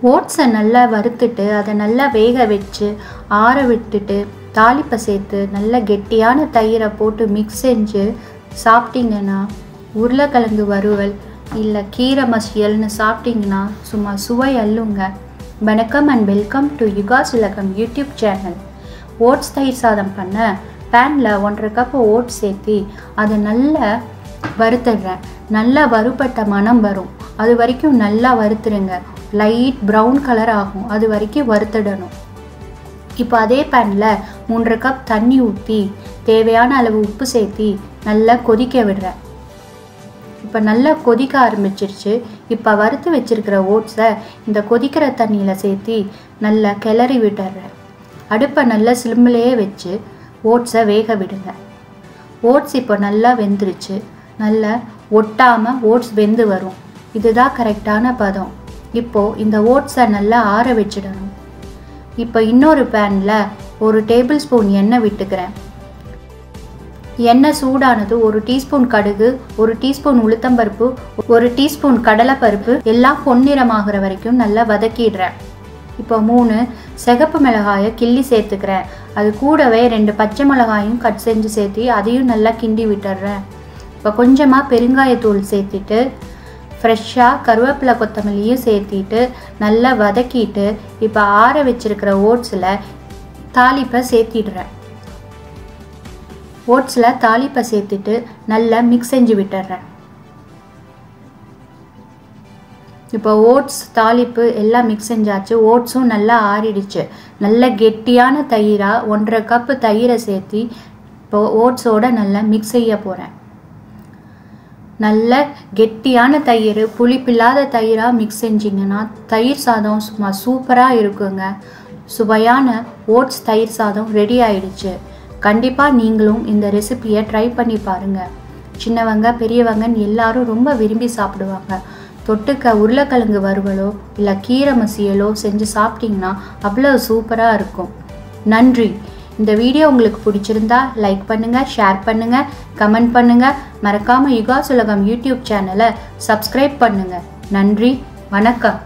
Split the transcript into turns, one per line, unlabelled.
ஓட்ஸை நல்லா வறுத்துட்டு அதை நல்லா வேக வச்சு ஆற விட்டுட்டு தாளிப்பை சேர்த்து நல்லா கெட்டியான தயிரை போட்டு மிக்ஸ் செஞ்சு சாப்பிட்டிங்கன்னா உருளைக்கிழங்கு வறுவல் இல்லை கீரை மசியல்னு சாப்பிட்டிங்கன்னா சும்மா சுவை அள்ளுங்க. வணக்கம் அண்ட் வெல்கம் டு யுகாஸ் உலகம் யூடியூப் சேனல். ஓட்ஸ் தயிர் சாதம் பண்ண பேனில் 1.5 கப் ஓட்ஸ் சேர்த்து அதை நல்லா வறுத்துடுறேன். நல்லா வறுபட்ட மணம் வரும், அது வரைக்கும் நல்லா வறுத்துடுங்க. லைட் ப்ரௌன் கலர் ஆகும், அது வரைக்கும் வறுத்துடணும். இப்போ அதே பேனில் 3.5 கப் தண்ணி ஊற்றி தேவையான அளவு உப்பு சேர்த்து நல்லா கொதிக்க விடுறேன். இப்போ நல்லா கொதிக்க ஆரம்பிச்சிருச்சு. இப்போ வறுத்து வச்சுருக்கிற ஓட்ஸை இந்த கொதிக்கிற தண்ணியில் சேர்த்து நல்லா கிளறி விட்டுறேன். அடுப்பை நல்லா சிம்மிலேயே வச்சு ஓட்ஸை வேக விடுங்க. ஓட்ஸ் இப்போ நல்லா வெந்துருச்சு. நல்லா ஒட்டாமல் ஓட்ஸ் வெந்து வரும். இதுதான் கரெக்டான பதம். இப்போது இந்த ஓட்ஸை நல்லா ஆற வச்சிடணும். இப்போ இன்னொரு பேனில் 1 டேபிள் ஸ்பூன் எண்ணெய் விட்டுக்கிறேன். எண்ணெய் சூடானது 1 டீஸ்பூன் கடுகு, 1 டீஸ்பூன் உளுத்தம்பருப்பு, 1 டீஸ்பூன் கடலைப்பருப்பு எல்லாம் பொன்னிறமாகிற வரைக்கும் நல்லா வதக்கிடுறேன். இப்போ 3 சிகப்பு மிளகாயை கிள்ளி சேர்த்துக்கிறேன். அது கூடவே 2 பச்சை மிளகாயும் கட் செஞ்சு சேர்த்து அதையும் நல்லா கிண்டி விட்டுறேன். இப்போ கொஞ்சமாக பெருங்காயத்தூள் சேர்த்துட்டு ஃப்ரெஷ்ஷாக கருவேப்பிலை கொத்தமல்லியும் சேர்த்திட்டு நல்லா வதக்கிட்டு இப்போ ஆற வச்சிருக்கிற ஓட்ஸில் தாளிப்பை சேர்த்திடுறேன். ஓட்ஸில் தாளிப்பை சேர்த்துட்டு நல்லா மிக்ஸ் செஞ்சு விட்டுறேன். இப்போ ஓட்ஸ் தாளிப்பு எல்லாம் மிக்ஸ் செஞ்சாச்சு. ஓட்ஸும் நல்லா ஆறிடுச்சு. நல்ல கெட்டியான தயிராக 1.5 கப்பு தயிரை சேர்த்து இப்போ ஓட்ஸோடு நல்லா மிக்ஸ் செய்ய போகிறேன். நல்ல கெட்டியான தயிர், புளிப்பில்லாத தயிராக மிக்ஸ் செஞ்சிங்கன்னா தயிர் சாதம் சும்மா சூப்பராக இருக்குங்க. சுவையான ஓட்ஸ் தயிர் சாதம் ரெடி ஆயிடுச்சு. கண்டிப்பாக நீங்களும் இந்த ரெசிபியை ட்ரை பண்ணி பாருங்கள். சின்னவங்க பெரியவங்கன்னு எல்லாரும் ரொம்ப விரும்பி சாப்பிடுவாங்க. தொட்டுக்க உருளைக்கிழங்கு வறுவலோ இல்லை கீரை மசியலோ செஞ்சு சாப்பிட்டிங்கன்னா அவ்வளோ சூப்பராக இருக்கும். நன்றி. இந்த வீடியோ உங்களுக்கு பிடிச்சிருந்தா லைக் பண்ணுங்கள், ஷேர் பண்ணுங்கள், கமெண்ட் பண்ணுங்கள். மறக்காமல் யுகாஸ் உலகம் யூடியூப் சேனலை சப்ஸ்கிரைப் பண்ணுங்கள். நன்றி, வணக்கம்.